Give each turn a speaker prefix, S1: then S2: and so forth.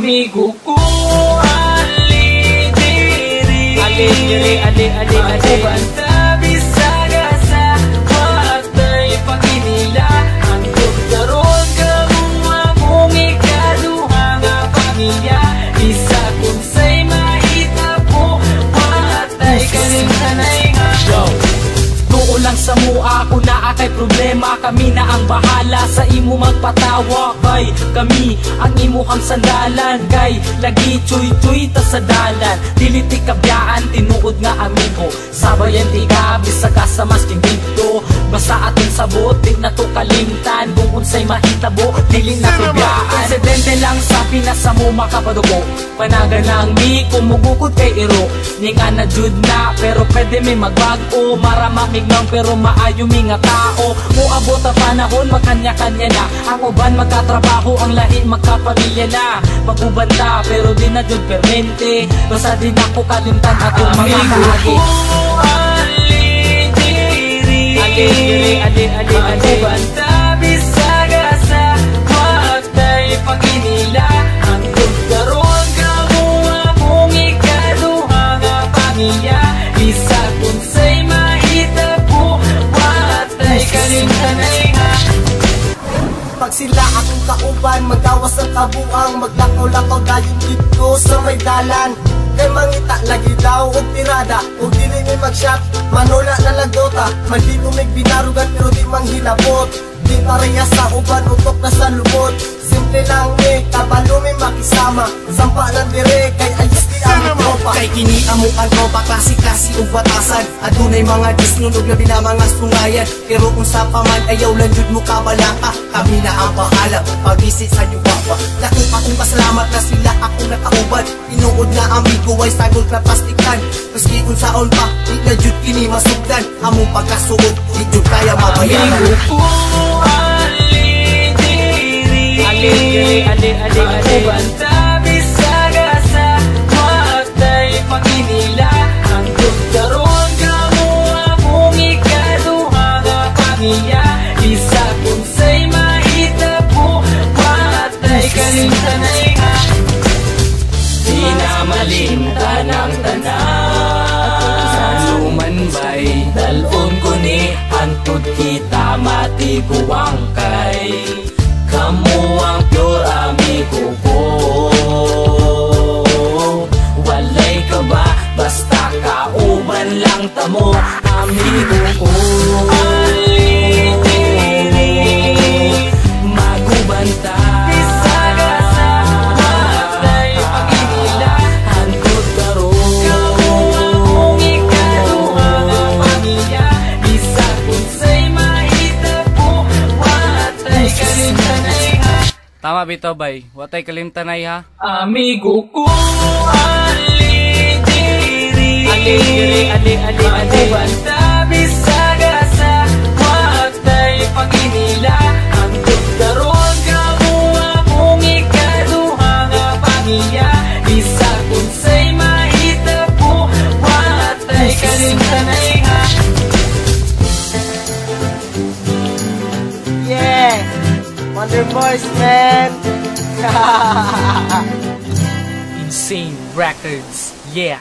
S1: amigo ko. Ali diri, ali diri, ali banta bisaga sa watay paginila. Ang karon kamua mong ikaduha nga pamilya. Isa kung say mahitabo watay kalimtanay nga. Tuo lang sa mua ako na kay problema. Kami na ang bahala sa imo magpatawa. Kay kami ang imuhang sandalan. Kay lagi chuy-chuy ta sa dalan. Dili ti kabyaan tinuod nga amigo. Sabayan ti gabi sa kasamas king dito. Basta atong sabot di na to kalimtan. Kung unsay mahitabo dili na kabyaan. Insidente lang sa pinasa mo makapadugo. Panaga lang mi kumugukod kay iro. Ninga na jud na pero pwede mi magbago. Maramamig lang pero maayo mi nga tao. Muabot ang panahon magkanya-kanya na. Ang uban magkatrabaho, ang lahi magkapamilya na. Magubanda pero di na jud permente. Basta di na ko kalimtan atong mga kaagi. Ali diri, ali banta bisaga sa watay paginila. Ang karon kamua mong ikaduha nga pamilya. Isa kung say mahitabo watay kalimtanay nga.
S2: Pag sila akong kauban, magawas ang kabuang. Maglakaw-lakaw dayon dito sa may dalan. Kay mangita lagi daw og tirada, og dili mi mag-shot. Manola na lagdota, mandi mo may binarugan pero di manghinabot. Di pareha sa uban, utok na sa lubot. Simple lang mi, kabalo mi makisama. Sampa lang dire, kay ayos di ang tropa. Kay kini amo ang tropa, klase-klase ug batasan. Adunay mga disnunog na binamang sungayan. Pero kung sa paman ayaw lang jud mo kabalaka. Kami na ang bahala, pag-isip sa yuwapa. Dako akong pasalamat na sila akong nakauban. Tinuod na amigo ay sagol na plastikan. Maski kung saon pa, di na jud kini masugdan. Among pagkasuod, di jud kaya mabayaran.
S1: Amigo ko, ali diri, ali banta bisaga sa watay paginila. Ang karon kamua mong ikaduha nga pamilya. Isa kung say mahitabo watay kalimtanay nga. Di na malimtan ang tanan. Lumanbay dalon ko ni antud kita matiguang kay. Kamu ang pure amigo ko. Walay ka ba? Basta kauban lang tamo amigo ko. Ali diri, magubanta bisaga sa watay paginila. Hangtod karon kamua mong ikaduha nga pamilya. Isa kung say mahitabo watay kalimtanay nga.
S3: Tama bitaw bay, watay kalimtanay ha.
S1: Amigo ko, ali diri, ali banta bisaga sa watay paginila. Ang karon kamua mong ikaduha nga pamilya. Isa kung say mahitabo watay kalimtanay nga.
S2: Yeah, Wonder Boys, man.
S1: Insane Records, yeah.